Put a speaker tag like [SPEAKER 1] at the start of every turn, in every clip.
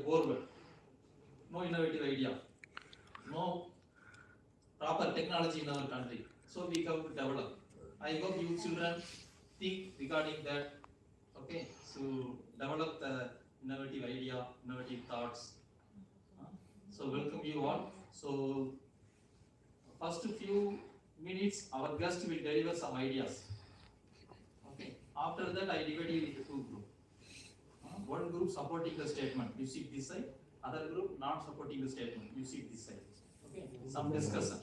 [SPEAKER 1] borewell, no innovative idea, no proper technology in our country. So we have to develop. I hope you children think regarding that. Okay, so develop the innovative idea, innovative thoughts. So welcome you all. So first few minutes our guest will deliver some ideas. Okay. After that I divide you into two groups. One group supporting the statement, you sit this side. Other group not supporting the statement, you sit this side. Okay. Some discussion.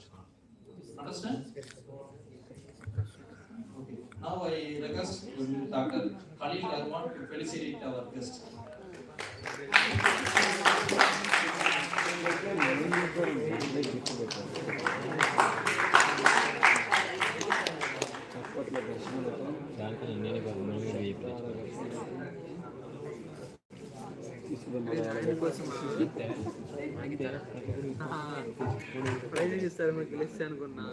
[SPEAKER 1] Understand? Okay. Now I request Dr. Khalil Rahman to felicitate our guest.
[SPEAKER 2] Prize ఇస్తారు మీకు గెలిస్తే అనుకున్నా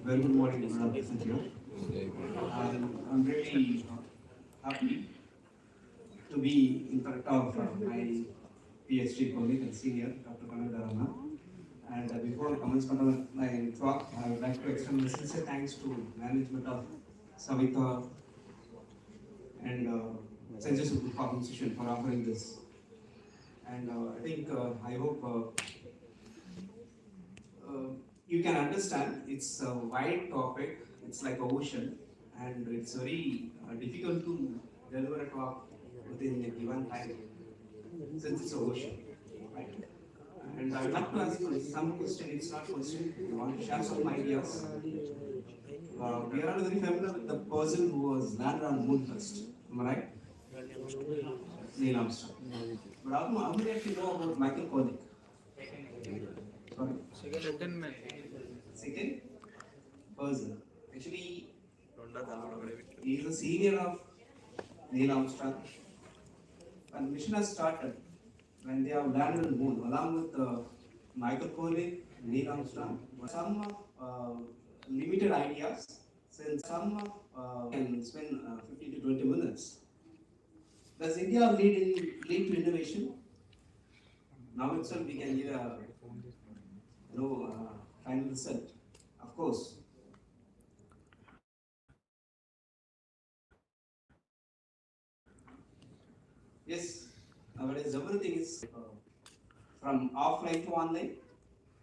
[SPEAKER 3] Very good morning, everyone. I'm really happy to be in front of my PhD colleague and senior, Dr. Kannada Rama. And before commencement of my talk, I would like to extend my sincere thanks to management of Savita and Census Institution for offering this. And I think, I hope you can understand it's a wide topic, it's like an ocean, and it's very difficult to deliver a talk within a given time since it's an ocean, right? And I would like to ask you some question, it's not question, I want to share some ideas. We are all very familiar with the person who was landed on moon first, am I right? Neil Armstrong. But how many of you know about Michael Collins? Sorry?
[SPEAKER 2] Second man.
[SPEAKER 3] Second person. Actually, he is a senior of Neil Armstrong. When the mission has started, when they have landed on the moon, along with Michael Collins, Neil Armstrong, some limited ideas, since some can spend 15 to 20 minutes. Does India lead to innovation? Now itself we can give a final result. Of course. Yes, nowadays everything is from offline to online,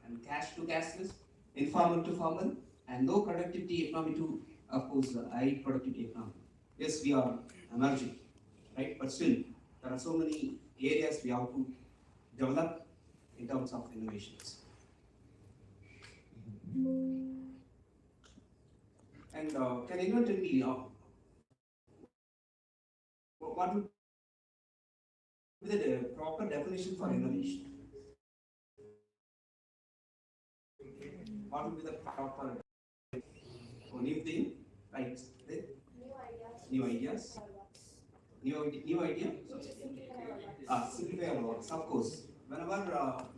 [SPEAKER 3] and cash to cashless, informal to formal, and low productivity economy to, of course, high productivity economy. Yes, we are emerging, right? But still, there are so many areas we have to develop in terms of innovations. And can anyone tell me what would be the proper definition for innovation? What would be the proper new thing, right? New ideas. New idea. Simplify our works, of course. Whenever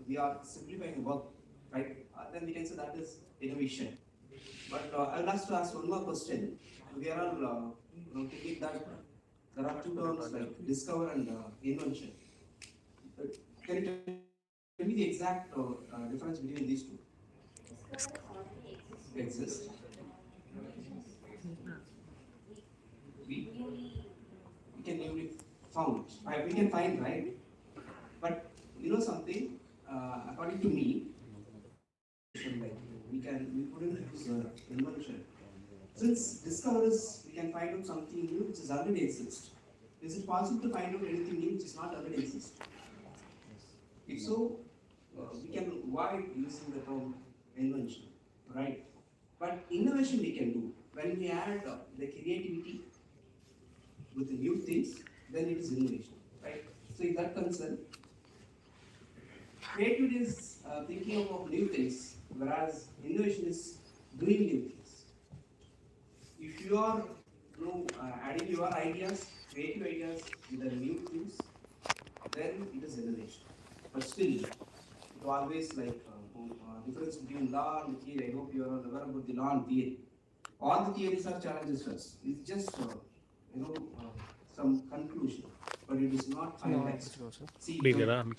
[SPEAKER 3] we are simplifying work, right? Then we can say that is innovation. But I would like to ask one more question. We are all thinking that there are two terms like discover and invention. Can you tell me the exact difference between these two? Exist. We can newly found. We can find, right? But you know something? According to me, we couldn't use invention. Since discoverers, we can find out something new which is already exists. Is it possible to find out anything new which is not already exist? If so, we can avoid using the term invention, right? But innovation we can do when we add the creativity with the new things, then it is innovation, right? So in that concern, creativity is thinking of new things, whereas innovation is doing new things. If you are adding your ideas, creative ideas with the new things, then it is innovation. But still, it always like difference between law and theory. I hope you are aware about the law and theory. All the theories are challenges first. It's just some conclusion, but it is not finalized. See, finalized,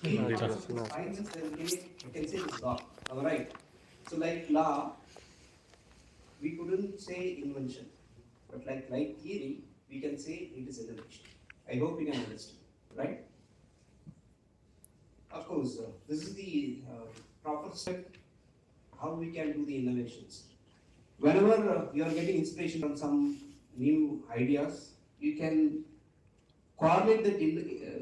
[SPEAKER 3] then we can say it's law. All right. So like law, we couldn't say invention, but like theory, we can say it is innovation. I hope you can understand, right? Of course, this is the proper step how we can do the innovations. Whenever you are getting inspiration from some new ideas, you can correlate the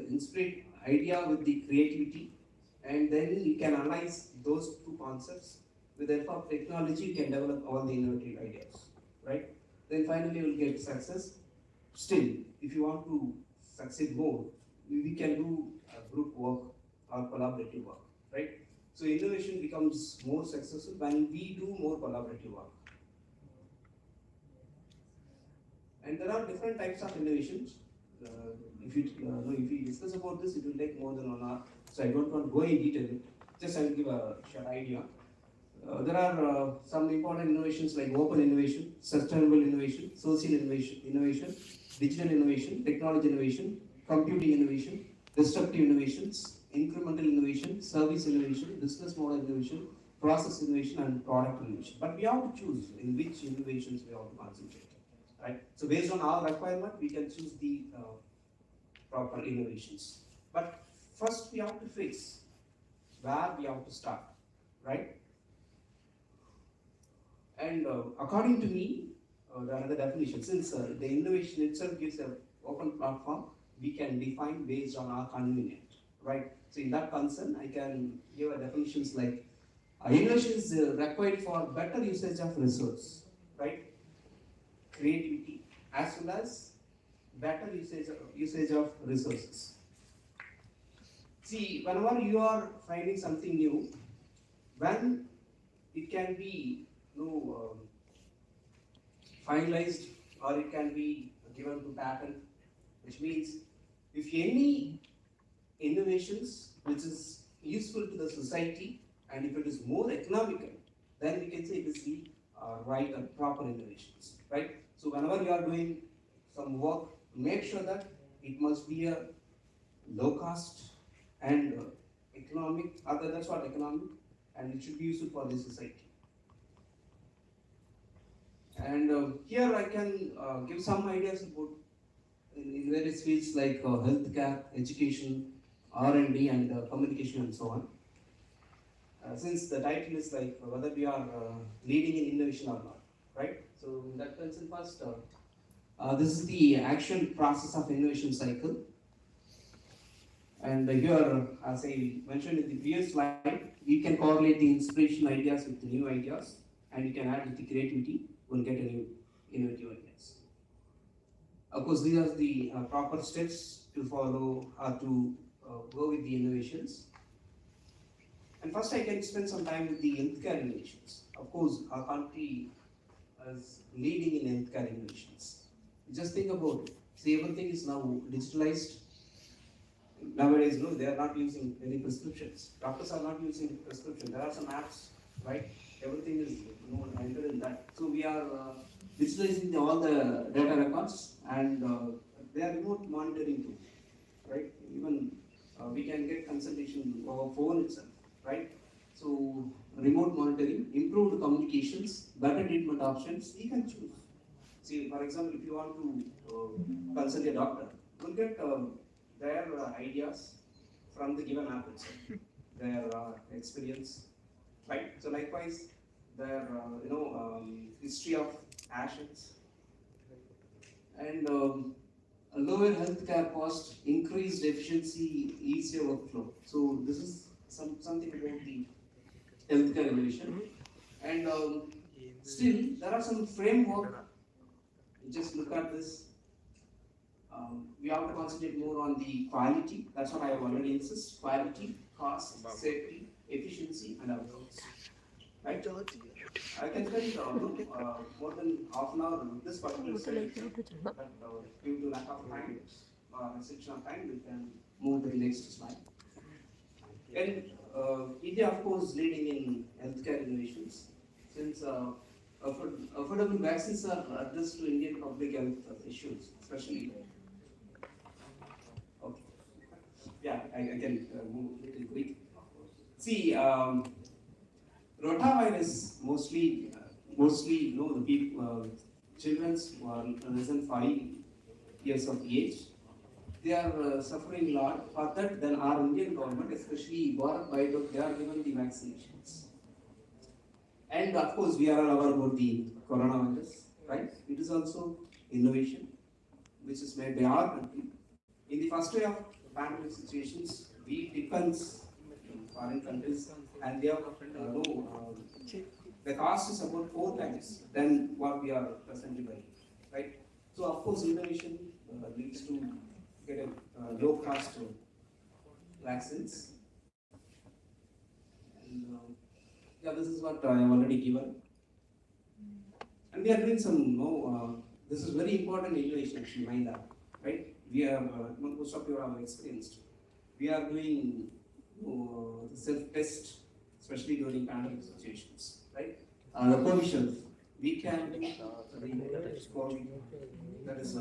[SPEAKER 3] inspired idea with the creativity, and then you can analyze those two concepts. With the help of technology, you can develop all the innovative ideas, right? Then finally, you will get success. Still, if you want to succeed more, we can do group work or collaborative work, right? So innovation becomes more successful when we do more collaborative work. And there are different types of innovations. If we discuss about this, it will take more than 1 hour. So I don't want to go in detail. Just I will give a short idea. There are some important innovations like open innovation, sustainable innovation, social innovation, digital innovation, technology innovation, computing innovation, disruptive innovations, incremental innovation, service innovation, business model innovation, process innovation, and product innovation. But we have to choose in which innovations we have to concentrate. Right? So based on our requirement, we can choose the proper innovations. But first we have to fix where we have to start, right? And according to me, another definition, since the innovation itself gives an open platform, we can define based on our convenience, right? So in that concern, I can give a definitions like innovation is required for better usage of resource, right? Creativity as well as better usage of resources. See, whenever you are finding something new, when it can be finalized or it can be given to patent, which means if any innovations which is useful to the society and if it is more economical, then we can say it is the right and proper innovations, right? So whenever you are doing some work, make sure that it must be a low cost and economic, that's what economic, and it should be useful for the society. And here I can give some ideas about in various fields like healthcare, education, R&D, and communication, and so on. Since the title is like whether we are leading in innovation or not, right? So in that sense, first, this is the actual process of innovation cycle. And here, as I mentioned in the previous slide, you can correlate the inspiration ideas with the new ideas, and you can add with the creativity, we'll get a new innovative ideas. Of course, these are the proper steps to follow or to go with the innovations. And first, I can spend some time with the healthcare innovations. Of course, our country is leading in healthcare innovations. Just think about it. See, everything is now digitalized. Nowadays, they are not using any prescriptions. Doctors are not using prescription. There are some apps, right? Everything is entered in that. So we are digitalizing all the data records, and they are remote monitoring too, right? Even we can get consultation over phone itself, right? So remote monitoring, improved communications, better treatment options, you can choose. See, for example, if you want to consult a doctor, you'll get their ideas from the given app itself, their experience, right? So likewise, their history of actions, and a lower healthcare cost, increased efficiency, easier workflow. So this is something about the healthcare innovation. And still, there are some framework. Just look at this. We have to concentrate more on the quality. That's what I have already insisted. Quality, cost, safety, efficiency, and outcomes. Right? I can spend more than half an hour on this particular slide, but due to lack of time, restriction of time, we can move to the next slide. And India, of course, leading in healthcare innovations, since affordable vaccines are addressed to Indian public health issues, especially. Okay. Yeah, I can move a little quick. See, rotavirus mostly, the people, children who are less than 5 years of age, they are suffering a lot. For that, then our Indian government, especially Bharat Biotech, they are given the vaccinations. And of course, we are all aware about the coronavirus, right? It is also innovation, which is made by our country. In the first wave of pandemic situations, we depend on foreign countries, and they have the cost is about 4 times than what we are presently buying, right? So of course, innovation leads to get a low cost vaccines. And yeah, this is what I have already given. And we are doing some, this is very important innovation actually, mind that, right? We are, most of you have experienced. We are doing self-test, especially during pandemic situations, right? The provisions, we can do COVID, that is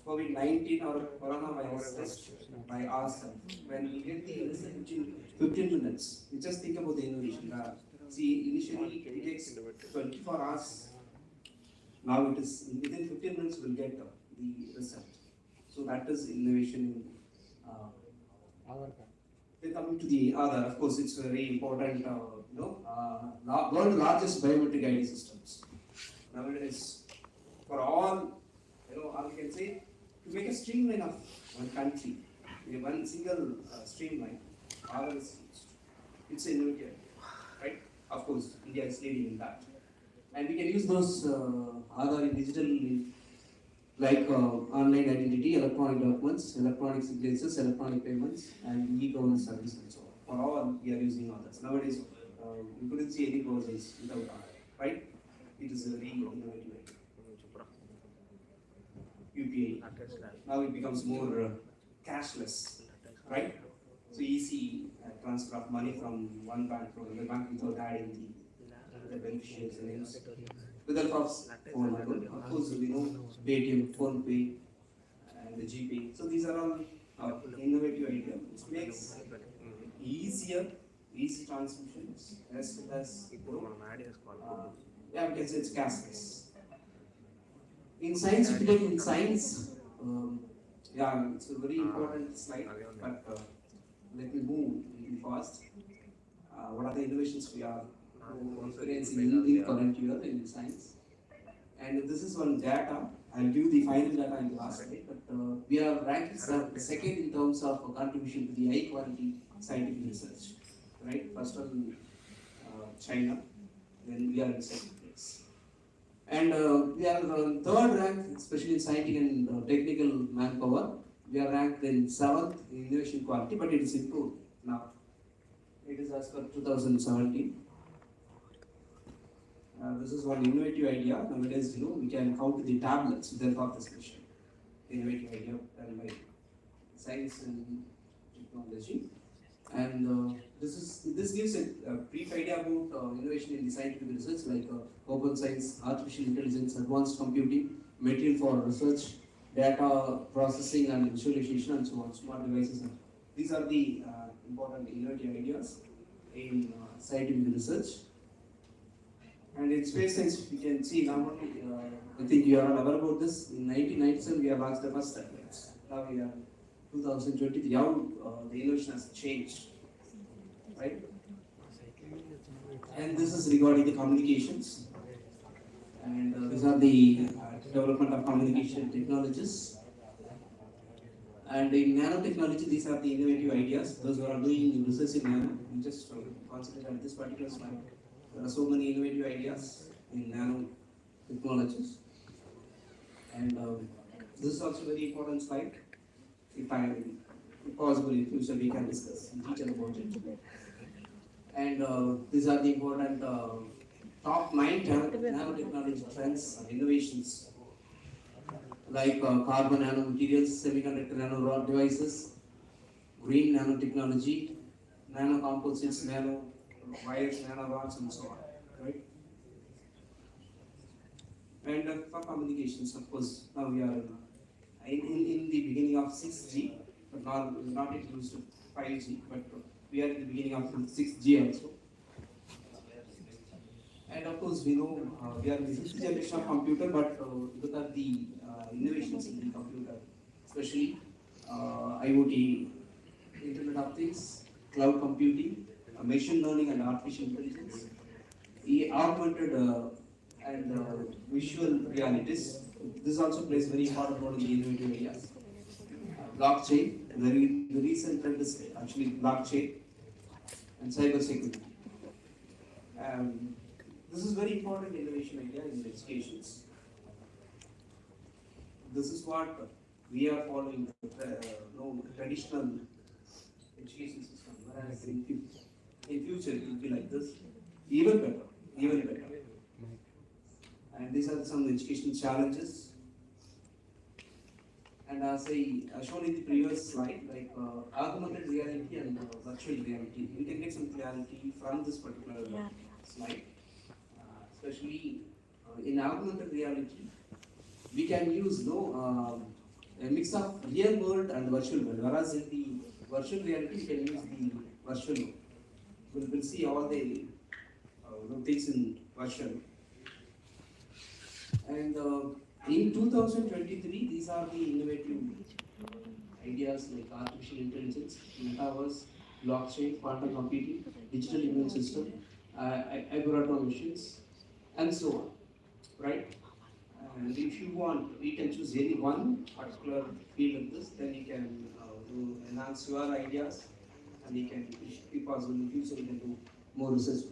[SPEAKER 3] COVID-19 or coronavirus test by ourselves. When we get the result in 15 minutes, we just think about the innovation. See, initially it takes 24 hours. Now it is within 15 minutes we'll get the result. So that is innovation. Then coming to the other, of course, it's very important. World largest biometric ID systems. Nowadays, for all, or we can say, to make a streamline of one country, one single streamline, Aadhaar is used. It's innovative, right? Of course, India is leading in that. And we can use those Aadhaar in digital, like online identity, electronic documents, electronic signatures, electronic payments, and e-governance services and so on. For all, we are using others. Nowadays, we couldn't see any process without Aadhaar, right? It is a very innovative UPI. Now it becomes more cashless, right? So easy transfer of money from one bank to another bank without adding the beneficiaries' names. With the help of phone, of course, we know Paytm, Phone Pay, and the GPay. So these are all innovative ideas. It makes easy transmissions as well as yeah, we can say it's cashless. In science, if you take in science, yeah, it's a very important slide, but let me move really fast. What are the innovations we are experiencing in current year in science? And this is one data. I'll give the final data in the last slide, but we are ranked second in terms of contribution to the high quality scientific research. Right? First one, China, then we are in second place. And we are third rank, especially in scientific and technical manpower. We are ranked in 7th in innovation quality, but it is improved now. It is as per 2017. This is one innovative idea. Nowadays, we can count the tablets with the help of this machine. Innovative idea done by science and technology. And this gives a brief idea about innovation in the scientific research, like open science, artificial intelligence, advanced computing, material for research, data processing and visualization, and so on, smart devices. These are the important innovative ideas in scientific research. And in space science, we can see normally, I think you are all aware about this. In 1997, we have launched the first satellites. Now we are 2023. How the innovation has changed, right? And this is regarding the communications. And these are the development of communication technologies. And in nanotechnology, these are the innovative ideas. Those who are doing research in nano, we just concentrate on this particular slide. There are so many innovative ideas in nanotechnologies. And this is also a very important slide. If I possible in future we can discuss in detail about it. And these are the important top 9 nanotechnology trends and innovations like carbon nanomaterials, semiconductor nano devices, green nanotechnology, nanocomposites, nano wires, nano rods, and so on. Right? And for communications, of course, now we are in the beginning of 6G, but not yet used to 5G, but we are in the beginning of 6G also. And of course, we know we are in the 6th generation of computer, but look at the innovations in the computer, especially IoT, Internet of Things, cloud computing, machine learning and artificial intelligence, augmented and visual realities. This also plays very important role in the innovative areas. Blockchain, the recent trend is actually blockchain and cyber security. This is very important innovation area in education. This is what we are following traditional education system. Whereas in future it will be like this, even better, even better. And these are some educational challenges. And as I shown in the previous slide, like augmented reality and virtual reality, we can get some clarity from this particular slide. Especially in augmented reality, we can use a mix of real world and virtual world. Whereas in the virtual reality, we can use the virtual world. We'll see all the things in virtual. And in 2023, these are the innovative ideas like artificial intelligence, metaverse, blockchain, quantum computing, digital immune system, hyperautomation machines, and so on, right? And if you want, you can choose any one particular field of this, then you can enhance your ideas, and you can, if possible, in the future, you can do more research with it.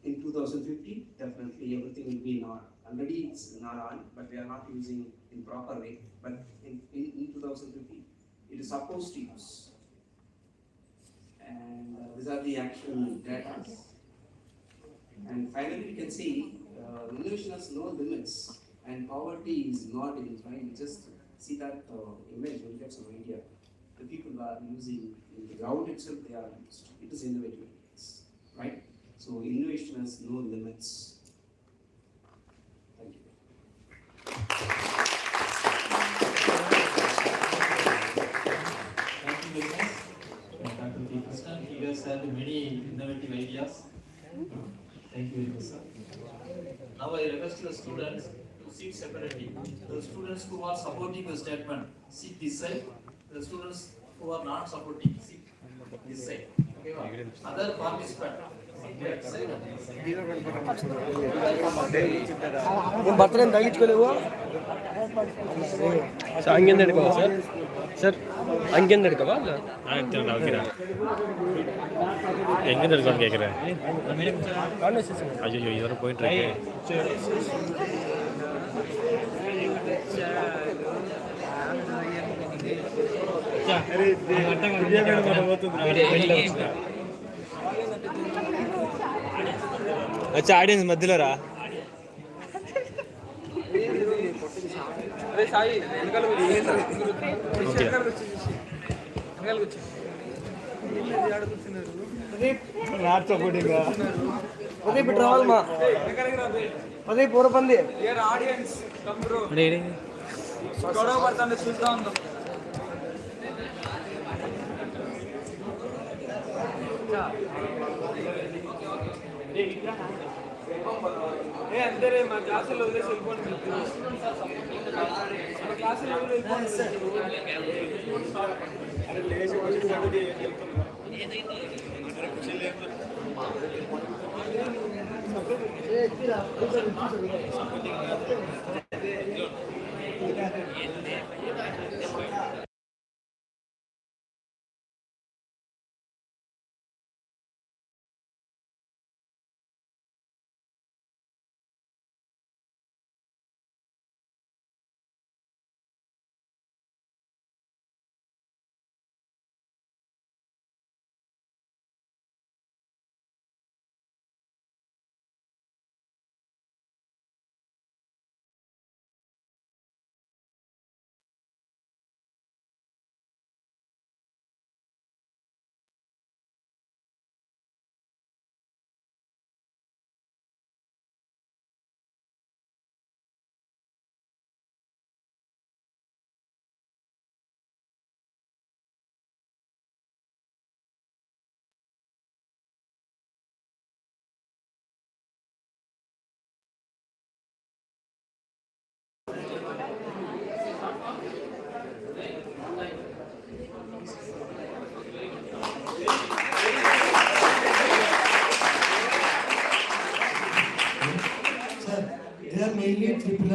[SPEAKER 3] In 2050, definitely everything will be in our, already it's in our hand, but we are not using in proper way. But in 2050, it is supposed to use. And these are the actual data. And finally, we can see innovation has no limits, and poverty is not in its mind. Just see that image, you'll get some idea. The people are using in the ground itself, they are used. It is innovative, right? So innovation has no limits. Thank you.
[SPEAKER 1] Thank you very much, Dr. Krishnan. He has had many innovative ideas. Thank you very much, sir. Now I request the students to sit separately. The students who are supporting the statement, sit this side. The students who are not supporting, sit this side. Okay, other participants.
[SPEAKER 4] Birthday తగ్గించుకోలేవు sir அங்கேருந்து எடுக்கவா sir sir அங்கேருந்து எடுக்கவா இல்லை எங்கேருந்து எடுக்கணும்னு கேட்குறேன் ஐயோ இதுவரை போயிட்டு இருக்கு अच्छा ऑडियंस मध्य रा अंदर class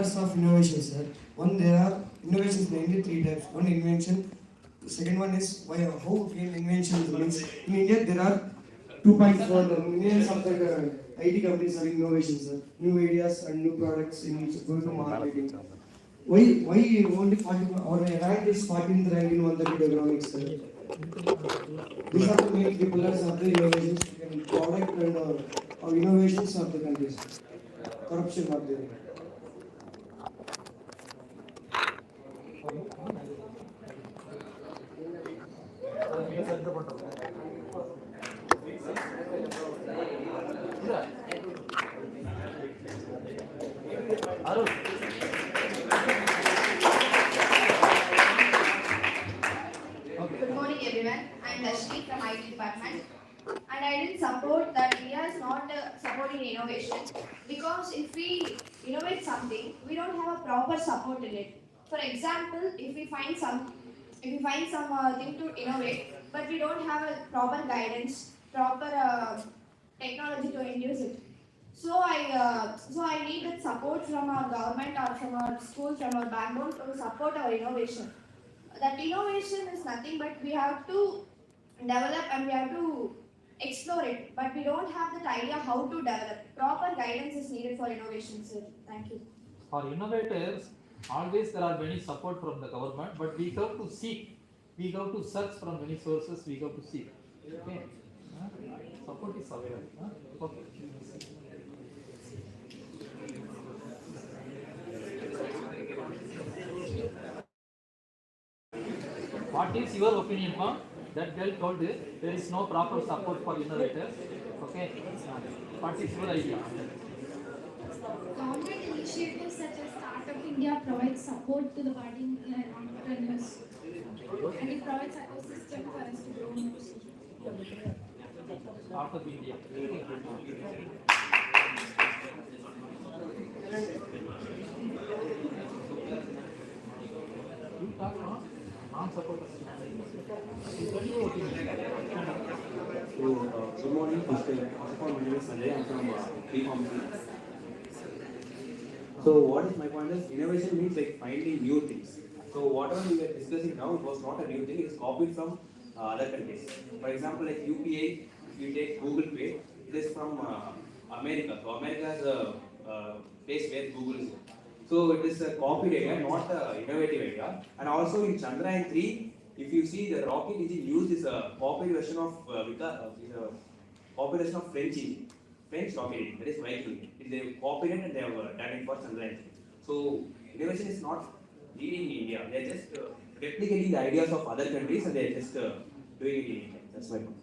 [SPEAKER 5] pillars of innovation, sir. One, there are innovations mainly three types. One, invention. The second one is why how came invention means in India there are 2.4 millions of the IT companies are innovations, sir. New ideas and new products in going to marketing. Why only 40 or rank is 14th rank in 130 economics, sir? These are the main three pillars of the innovations and product and innovations of the countries. Corruption not there.
[SPEAKER 6] Good morning everyone. I am Dashni from IT department and I didn't support that India is not supporting innovation because if we innovate something, we don't have a proper support in it. For example, if we find some thing to innovate, but we don't have a proper guidance, proper technology to induce it. So I need that support from our government or from our school, from our backbone to support our innovation. That innovation is nothing but we have to develop and we have to explore it, but we don't have that idea how to develop. Proper guidance is needed for innovation, sir. Thank you.
[SPEAKER 1] For innovators, always there are many support from the government, but we have to seek, we have to search from many sources, we have to seek. Okay? Support is available. Okay. What is your opinion, ma'am? That girl told you there is no proper support for innovators. Okay? What is your idea?
[SPEAKER 7] Government initiatives such as Startup India provide support to the budding entrepreneurs and it provides ecosystem for us to grow more.
[SPEAKER 1] Startup India. You talk, no? Non-supporters.
[SPEAKER 8] Good morning. First of all, my name is Sanjay. I'm from B-Pharmacy. So what is my point is innovation means like finding new things. So whatever we were discussing now, it was not a new thing. It is copied from other countries. For example, like UPI, if you take Google Pay, it is from America. So America has a place where Google is. So it is a copied idea, not an innovative idea. And also in Chandrayaan 3, if you see the rocket engine used is a copied version of French engine, French rocket engine, that is Viking. They copied it and they have done it for Chandrayaan 3. So innovation is not leading in India. They are just replicating the ideas of other countries and they are just doing it in India. That's my point.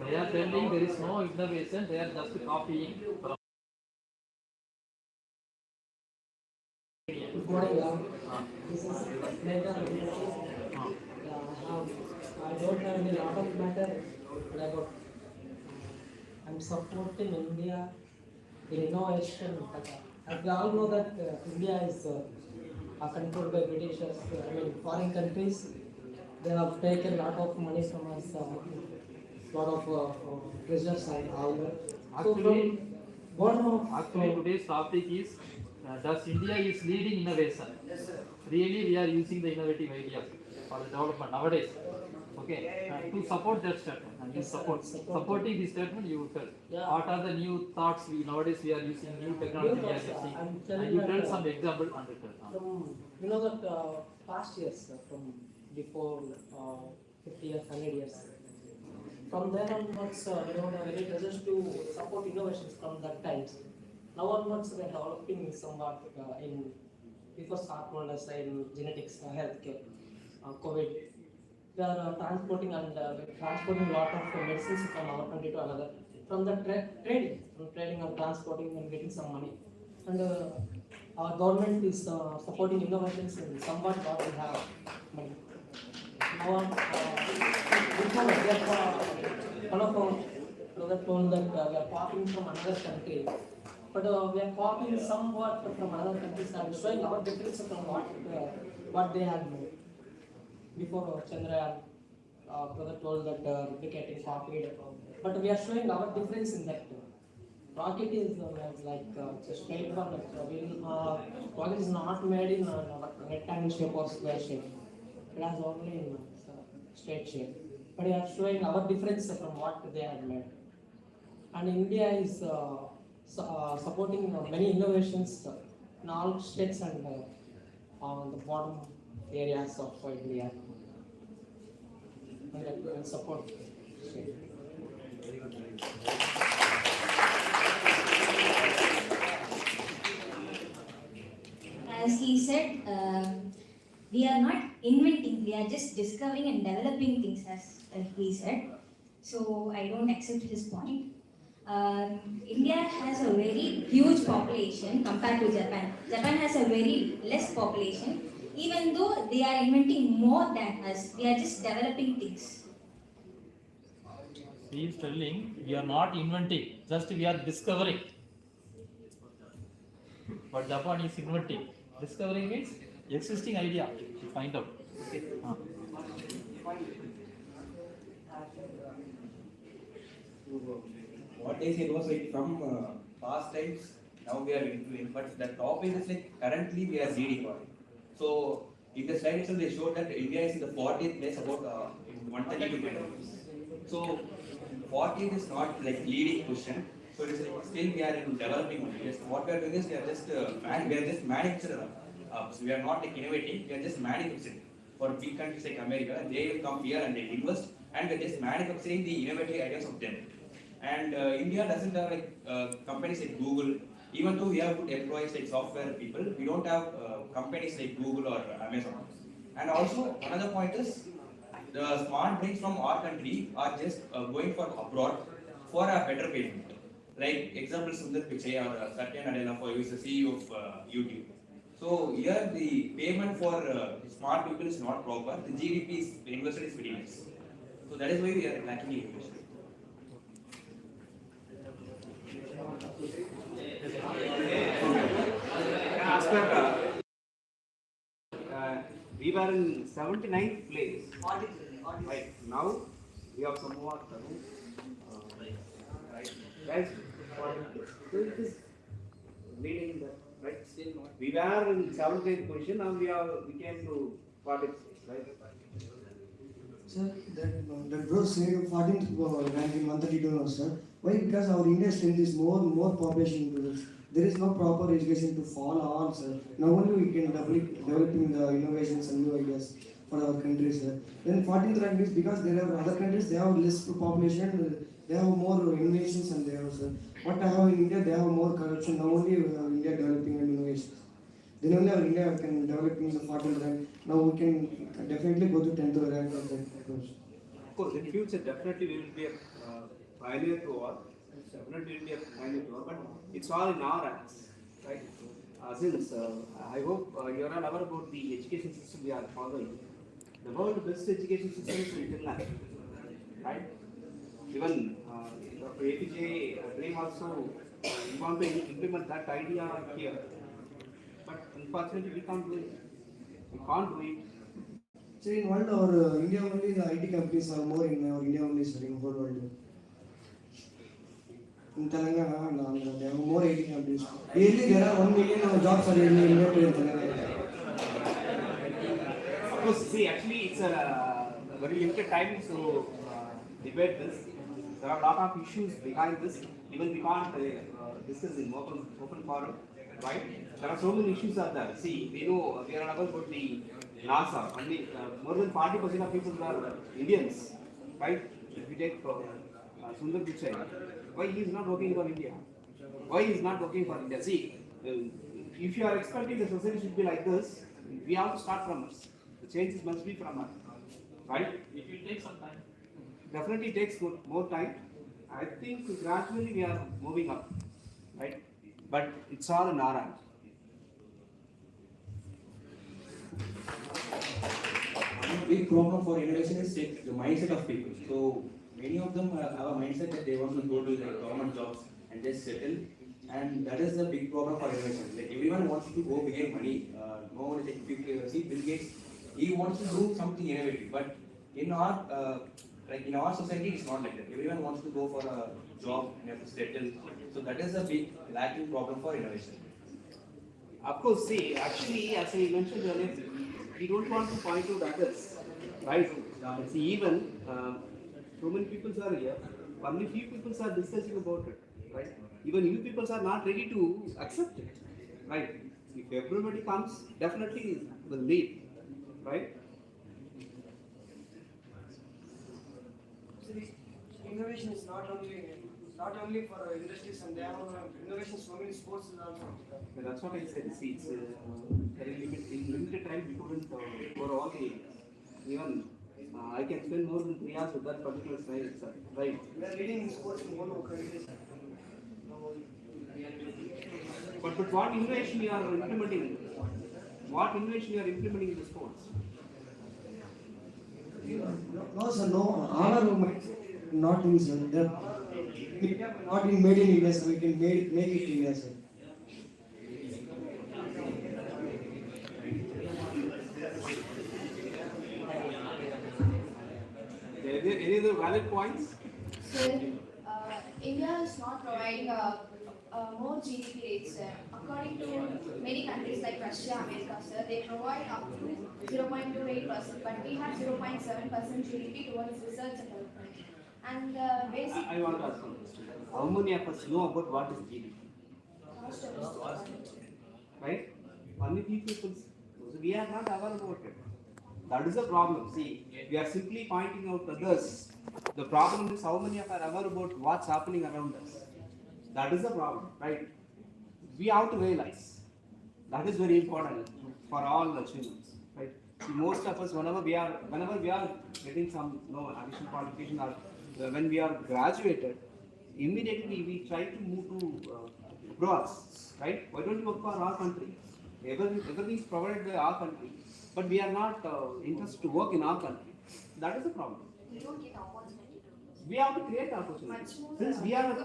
[SPEAKER 1] They are telling there is no innovation, they are just copying from.
[SPEAKER 9] Good morning, this is Mega. I don't have any lot of matter, but I'm supporting India in innovation. We all know that India is controlled by Britishers, foreign countries. They have taken a lot of money from us, lot of treasures and all that.
[SPEAKER 1] Actually, today's topic is does India is leading innovation? Really, we are using the innovative ideas for the development nowadays. Okay, to support that statement, and you supporting this statement, you tell what are the new thoughts nowadays we are using, new technology we are using, and you tell some example and
[SPEAKER 9] from, you know that past years, from before 50 years, 100 years. From there onwards, there were very treasures to support innovations from that times. Now onwards, we are developing somewhat in before start known as in genetics, healthcare, COVID. We are transporting and transporting a lot of medicines from our country to another. From the trading and transporting and getting some money. And our government is supporting innovations in somewhat what we have money. Now, before one of our brother told that we are copying from another country, but we are copying somewhat from other countries and showing our difference from what they have made. before Chandrayaan, brother told that replicating copied, but we are showing our difference in that. Rocket is it's a straight one. Rocket is not made in rectangle shape or square shape. It has only in straight shape. But we are showing our difference from what they have made. And India is supporting many innovations in all states and on the bottom areas of India. And support state.
[SPEAKER 10] As he said, we are not inventing, we are just discovering and developing things, as he said. So I don't accept his point. India has a very huge population compared to Japan. Japan has a very less population. Even though they are inventing more than us, we are just developing things.
[SPEAKER 1] He is telling we are not inventing, just we are discovering. But Japan is inventing. Discovering means existing idea to find out.
[SPEAKER 8] What they said was like from past times, now we are into it, but the topic is like currently we are leading on it. So in the slide itself, they showed that India is in the 40th place about in 132 countries. So 40th is not like leading position. So it is like still we are in developing only. Just what we are doing is we are just manufacturing. So we are not like innovating. We are just manufacturing. For big countries like America, they will come here and they invest, and we are just manufacturing the innovative ideas of them. And India doesn't have like companies like Google. Even though we have good employees like software people, we don't have companies like Google or Amazon. And also another point is the smart brains from our country are just going for abroad for a better payment. Like example Sundar Pichai or Satya Nadella, who is the CEO of YouTube. So here the payment for smart people is not proper. The GDP is invested is very less. So that is why we are lacking innovation.
[SPEAKER 11] As per, we were in 79th place. Right now, we have some more. Right, guys. So it is leading the right. We were in 78th position. Now we came to 40th place. Right.
[SPEAKER 5] Sir, that bro said 14th rank in 132 now, sir. Why? Because our Indian strength is more population to this. There is no proper education to follow on, sir. Now only we can developing the innovations and new ideas for our country, sir. Then 14th rank is because there are other countries, they have less population, they have more innovations and they have, sir. What I have in India, they have more corruption. Now only we have India developing and innovations. Then only our India can develop in the 14th rank. Now we can definitely go to 10th rank.
[SPEAKER 11] Of course, in future, definitely we will be a pioneer to all. Definitely we will be a pioneer to all, but it's all in our hands, right? Since I hope you are all aware about the education system we are following. The world's best education system is in Finland, right? Even Dr. APJ Dream also want to implement that idea here, but unfortunately we can't do it. We can't do it.
[SPEAKER 5] So in world or India only the IT companies are more in our India only, sir, in whole world. In Telangana, no, there are more IT companies. Yearly there are 1 million jobs are yearly invented in Telangana.
[SPEAKER 11] Of course, see, actually it's a very limited time to debate this. There are a lot of issues behind this. Even we can't discuss in open forum, right? There are so many issues are there. See, we know we are aware about the NASA. Only more than 40% of people are Indians, right? If we take Sundar Pichai, why he is not working for India? Why he is not working for India? See, if you are expecting the society should be like this, we have to start from us. The changes must be from us, right?
[SPEAKER 1] It will take some time.
[SPEAKER 11] Definitely takes more time. I think gradually we are moving up, right? But it's all in our hands.
[SPEAKER 8] One big problem for innovation is the mindset of people. So many of them have a mindset that they want to go to like government jobs and just settle, and that is the big problem for innovation. Like everyone wants to go behind money. No one is like, if you see Bill Gates, He wants to do something innovative, but in our like in our society, it's not like that. Everyone wants to go for a job and have to settle. So that is a big lacking problem for innovation.
[SPEAKER 11] Of course, see, actually, as I mentioned earlier, we don't want to point out others, right? See, even so many people are here, only few people are discussing about it, right? Even you people are not ready to accept it, right? If everybody comes, definitely will lead, right?
[SPEAKER 5] So this innovation is not only for industries, and they have innovation so many sports is also.
[SPEAKER 11] And that's what I said. See, it's very limited time. We couldn't cover all the areas. Even I can spend more than 3 hours with that particular slide itself, right?
[SPEAKER 5] We are leading in sports in one countries.
[SPEAKER 11] But what innovation you are implementing? What innovation you are implementing in the sports?
[SPEAKER 5] No, sir, no. All our mindset not in, sir. Not in made in India, so we can make it in India, sir.
[SPEAKER 11] Any other valid points?
[SPEAKER 6] So, India is not providing more GDP rates. According to many countries like Russia, America, sir, they provide up to 0.28%, but we have 0.7% GDP towards research and development. And basic
[SPEAKER 11] I want to ask one question. How many of us know about what is GDP?
[SPEAKER 6] cost of living.
[SPEAKER 11] Right? Only few people. So we are not aware about it. That is the problem. See, we are simply pointing out others. The problem is how many of us are aware about what's happening around us. That is the problem, right? We have to realize that is very important for all achievements, right? See, most of us, whenever we are getting some additional qualification, or when we are graduated, immediately we try to move to abroad, right? Why don't you work for our country? Everything is provided by our country, but we are not interested to work in our country. That is the problem.
[SPEAKER 6] We don't get opportunity.
[SPEAKER 11] We have to create opportunities. Since we are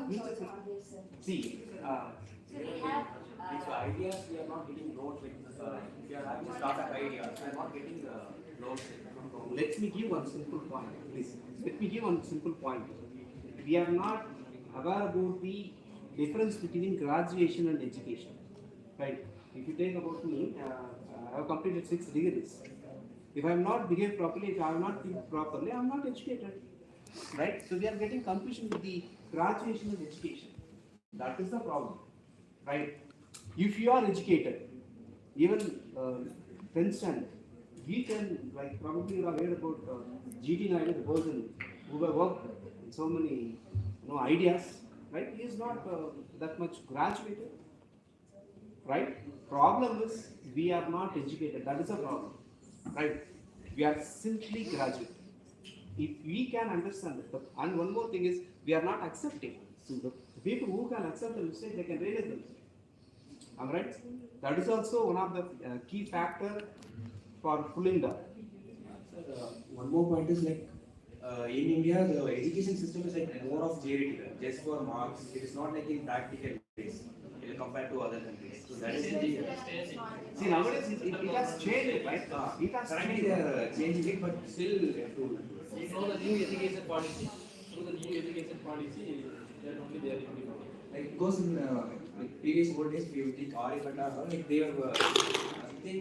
[SPEAKER 11] see,
[SPEAKER 10] So we have
[SPEAKER 8] With ideas, we are not getting loans. If you are having a startup idea, we are not getting loans.
[SPEAKER 11] let me give one simple point, please. Let me give one simple point. We are not aware about the difference between graduation and education, right? If you take about me, I have completed 6 degrees. If I am not behaved properly, if I am not think properly, I am not educated, right? So we are getting confusion with the graduation and education. That is the problem, right? If you are educated, even 10th standard, we can, like probably you have heard about GT Naidu, the person who have worked in so many ideas, right? He is not that much graduated, right? Problem is we are not educated. That is a problem, right? We are simply graduate. If we can understand it, and one more thing is we are not accepting. So the people who can accept the mistake, they can realize the mistake. Am I right? That is also one of the key factor for pulling down.
[SPEAKER 3] One more point is like in India, the education system is like more of theoretical, just for marks. It is not like in practical ways compared to other countries. So that is the
[SPEAKER 11] See, nowadays it has changed, right? It has
[SPEAKER 3] currently
[SPEAKER 11] changed.
[SPEAKER 3] they are changing it, but still to
[SPEAKER 1] You know the new education policy. Through the new education policy, they are only there in
[SPEAKER 3] like because in like previous old days, we would think Aryabhatta, like they were something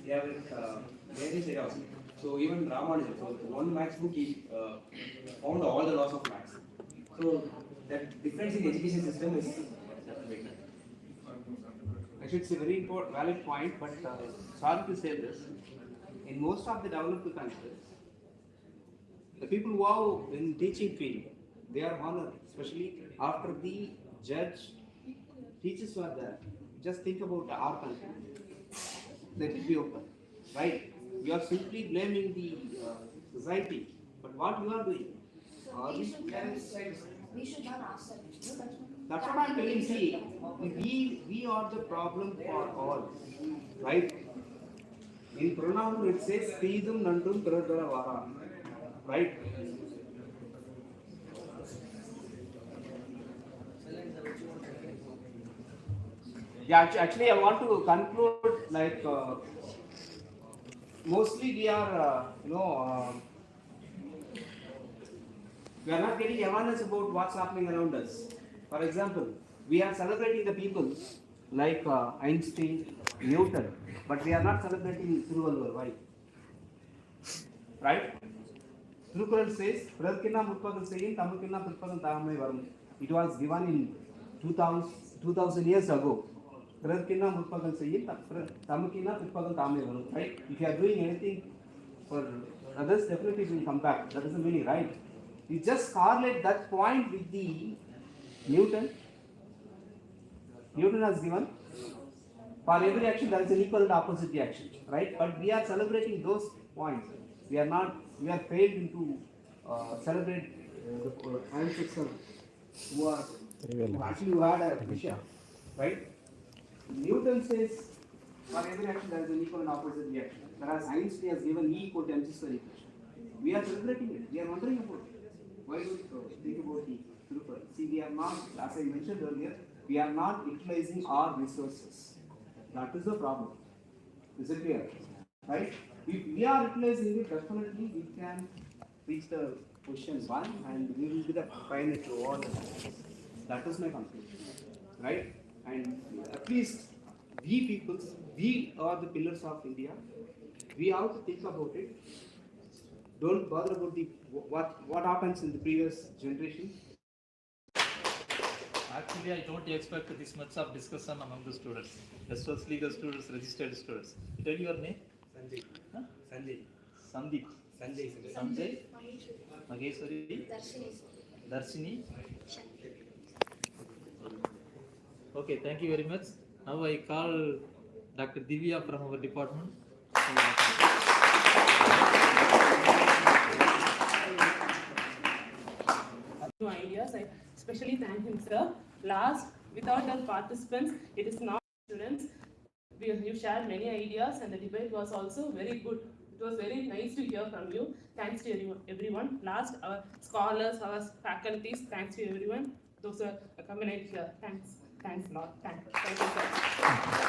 [SPEAKER 3] they have various areas. So even Ramanujan, so one maths book he found all the laws of maths. So that difference in education system is big.
[SPEAKER 11] Actually, it's a very important, valid point, but sorry to say this. In most of the developed countries, the people who are in teaching field, they are honored, especially after the judge teachers were there. Just think about our country. Let it be open, right? We are simply blaming the society, but what you are doing?
[SPEAKER 6] So we should not ask them.
[SPEAKER 11] That's what I'm telling. See, we are the problem for all, right? In pronoun it says Tidum Nandum Piradara Vara, right? Yeah, actually, I want to conclude like mostly we are, we are not getting awareness about what's happening around us. For example, we are celebrating the people like Einstein, Newton, but we are not celebrating Thiruvalluvar. Why? Right? Thirukural says, "Piradkina mutpagal seyin, tamukina putpagal thamai varum." It was given in 2000 years ago. Piradkina mutpagal seyin, tamukina putpagal thamai varum. Right? If you are doing anything for others, definitely it will come back. That is the meaning, right? You just correlate that point with the Newton. Newton has given for every action there is an equal and opposite reaction, right? But we are celebrating those points. We are failed into celebrate the ancestors who had a vision, right? Newton says for every action there is an equal and opposite reaction, whereas Einstein has given E equal to mc square equation. We are celebrating it. We are wondering about it. Why do we think about the Thirukural? See, we are not, as I mentioned earlier, we are not utilizing our resources. That is the problem. Is it clear? Right? If we are utilizing it, definitely we can reach the position 1 and we will be the pioneer to all the things. That is my conclusion. Right? And at least we peoples, we are the pillars of India. We have to think about it. Don't bother about the what happens in the previous generation.
[SPEAKER 1] Actually, I don't expect this much of discussion among the students, especially the students, registered students. Tell your name.
[SPEAKER 8] Sanjay.
[SPEAKER 1] Huh?
[SPEAKER 8] Sanjay.
[SPEAKER 1] Sandeep.
[SPEAKER 8] Sanjay.
[SPEAKER 1] Sanjay. Maheshwari. Darshini. Okay, thank you very much. Now I call Dr. Divya from our department.
[SPEAKER 12] New ideas. I especially thank him, sir. Last, without our participants, it is not students. You shared many ideas, and the debate was also very good. It was very nice to hear from you. Thanks to everyone. Last, our scholars, our faculties. Thanks to everyone. Those are accompanied here. Thanks a lot. Thank you, sir.